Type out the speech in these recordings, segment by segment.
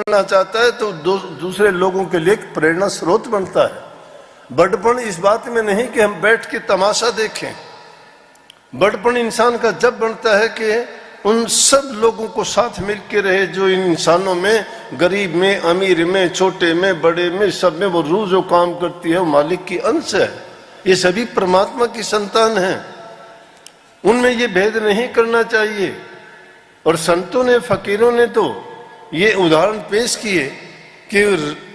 करना चाहता है तो दूसरे लोगों के लिए प्रेरणा स्रोत बनता है। बड़पन इस बात में नहीं कि हम बैठ के तमाशा देखें। बड़पन इंसान का जब बनता है कि उन सब लोगों को साथ मिलकर रहे जो इन इंसानों में, गरीब में, अमीर में, छोटे में, बड़े में, सब में वो रूह जो काम करती है वो मालिक की अंश है। ये सभी परमात्मा की संतान हैं, उनमें ये भेद नहीं करना चाहिए। और संतों ने, फकीरों ने तो ये उदाहरण पेश किए कि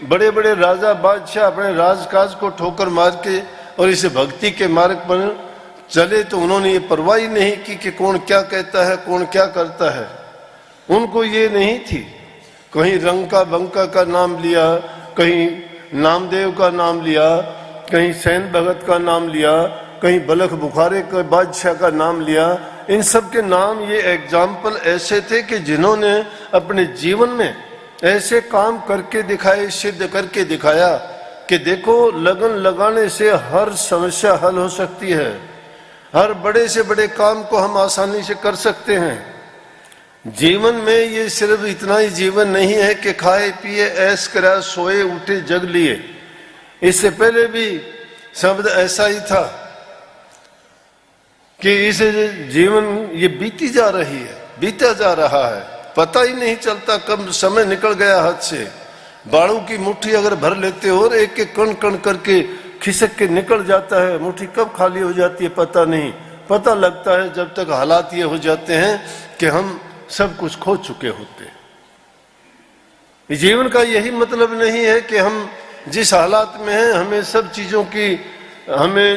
बड़े बड़े राजा बादशाह अपने राजकाज को ठोकर मार के और इसे भक्ति के मार्ग पर चले तो उन्होंने ये परवाह ही नहीं की कि कौन क्या कहता है, कौन क्या करता है। उनको ये नहीं थी, कहीं रंका बंका का नाम लिया, कहीं नामदेव का नाम लिया, कहीं सैन भगत का नाम लिया, कहीं बलख बुखारे के बादशाह का नाम लिया। इन सब के नाम ये एग्जाम्पल ऐसे थे कि जिन्होंने अपने जीवन में ऐसे काम करके दिखाए, सिद्ध करके दिखाया कि देखो लगन लगाने से हर समस्या हल हो सकती है, हर बड़े से बड़े काम को हम आसानी से कर सकते हैं। जीवन में ये सिर्फ इतना ही जीवन नहीं है कि खाए पिए ऐश करा सोए उठे जग लिए। इससे पहले भी शब्द ऐसा ही था कि इस जीवन ये बीती जा रही है, बीता जा रहा है, पता ही नहीं चलता कब समय निकल गया हाथ से। बाड़ू की मुट्ठी अगर भर लेते हो और एक एक कण कण करके खिसक के निकल जाता है, मुट्ठी कब खाली हो जाती है पता नहीं। पता लगता है जब तक हालात ये हो जाते हैं कि हम सब कुछ खो चुके होते हैं। जीवन का यही मतलब नहीं है कि हम जिस हालात में हैं हमें सब चीजों की, हमें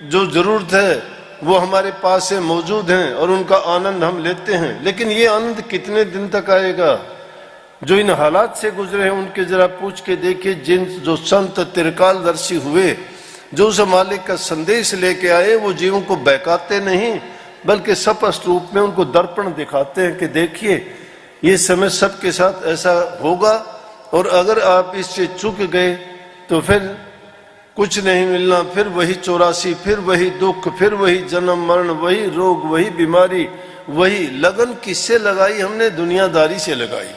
जो जरूरत है वो हमारे पास है, मौजूद हैं और उनका आनंद हम लेते हैं। लेकिन ये आनंद कितने दिन तक आएगा? जो इन हालात से गुजरे हैं उनके जरा पूछ के देखिए, जो संत त्रिकालदर्शी हुए, जो उस मालिक का संदेश लेके आए, वो जीवन को बहकाते नहीं बल्कि स्पष्ट रूप में उनको दर्पण दिखाते हैं कि देखिए ये समय सबके साथ ऐसा होगा और अगर आप इससे चूक गए तो फिर कुछ नहीं मिलना, फिर वही 84, फिर वही दुख, फिर वही जन्म मरण, वही रोग, वही बीमारी, वही लगन। किससे लगाई हमने? दुनियादारी से लगाई।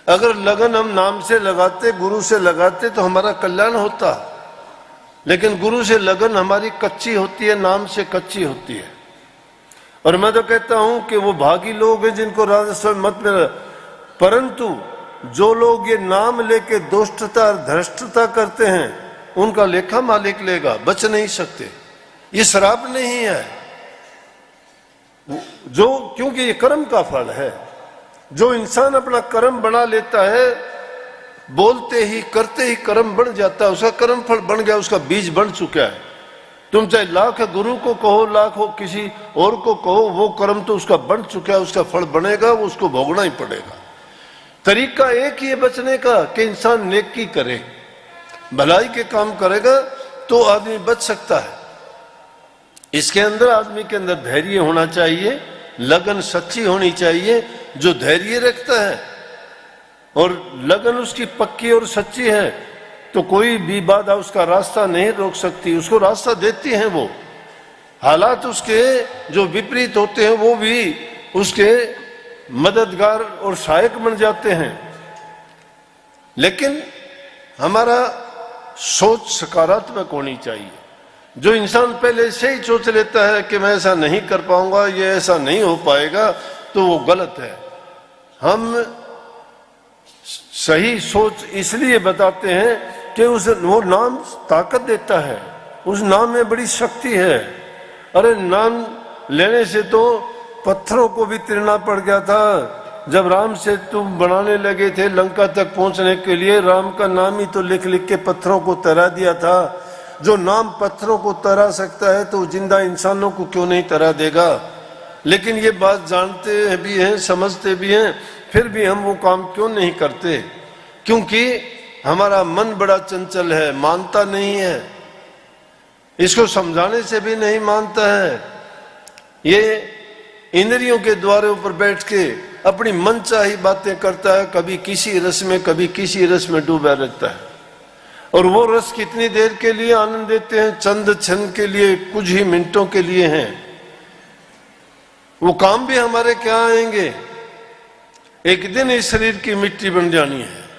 अगर लगन हम नाम से लगाते, गुरु से लगाते तो हमारा कल्याण होता, लेकिन गुरु से लगन हमारी कच्ची होती है, नाम से कच्ची होती है। और मैं तो कहता हूं कि वो भागी लोग हैं जिनको राजस्व मत मिला, परंतु जो लोग ये नाम लेके दुष्टता और धृष्टता करते हैं उनका लेखा मालिक लेगा, बच नहीं सकते। ये शराब नहीं है जो, क्योंकि ये कर्म का फल है। जो इंसान अपना कर्म बना लेता है, बोलते ही करते ही कर्म बन जाता है, उसका कर्म फल बन गया, उसका बीज बन चुका है। तुम चाहे लाख गुरु को कहो, लाख हो किसी और को कहो, वो कर्म तो उसका बन चुका है, उसका फल बनेगा, वो उसको भोगना ही पड़ेगा। तरीका एक ही है बचने का कि इंसान नेकी करे, भलाई के काम करेगा तो आदमी बच सकता है। इसके अंदर आदमी के अंदर धैर्य होना चाहिए, लगन सच्ची होनी चाहिए। जो धैर्य रखता है और लगन उसकी पक्की और सच्ची है तो कोई भी बाधा उसका रास्ता नहीं रोक सकती, उसको रास्ता देती हैं वो। हालात उसके जो विपरीत होते हैं वो भी उसके मददगार और सहायक बन जाते हैं। लेकिन हमारा सोच सकारात्मक होनी चाहिए। जो इंसान पहले से ही सोच लेता है कि मैं ऐसा नहीं कर पाऊंगा, ये ऐसा नहीं हो पाएगा, तो वो गलत है। हम सही सोच इसलिए बताते हैं कि वो नाम ताकत देता है, उस नाम में बड़ी शक्ति है। अरे नाम लेने से तो पत्थरों को भी तिरना पड़ गया था। जब राम सेतु बनाने लगे थे लंका तक पहुंचने के लिए, राम का नाम ही तो लिख लिख के पत्थरों को तरा दिया था। जो नाम पत्थरों को तरा सकता है तो जिंदा इंसानों को क्यों नहीं तरा देगा? लेकिन ये बात जानते भी हैं, समझते भी हैं, फिर भी हम वो काम क्यों नहीं करते? क्योंकि हमारा मन बड़ा चंचल है, मानता नहीं है, इसको समझाने से भी नहीं मानता है। ये इंद्रियों के द्वारों पर बैठ के अपनी मनचाही बातें करता है, कभी किसी रस में कभी किसी रस में डूबा रहता है। और वो रस कितनी देर के लिए आनंद देते हैं? चंद क्षण के लिए, कुछ ही मिनटों के लिए हैं। वो काम भी हमारे क्या आएंगे? एक दिन इस शरीर की मिट्टी बन जानी है।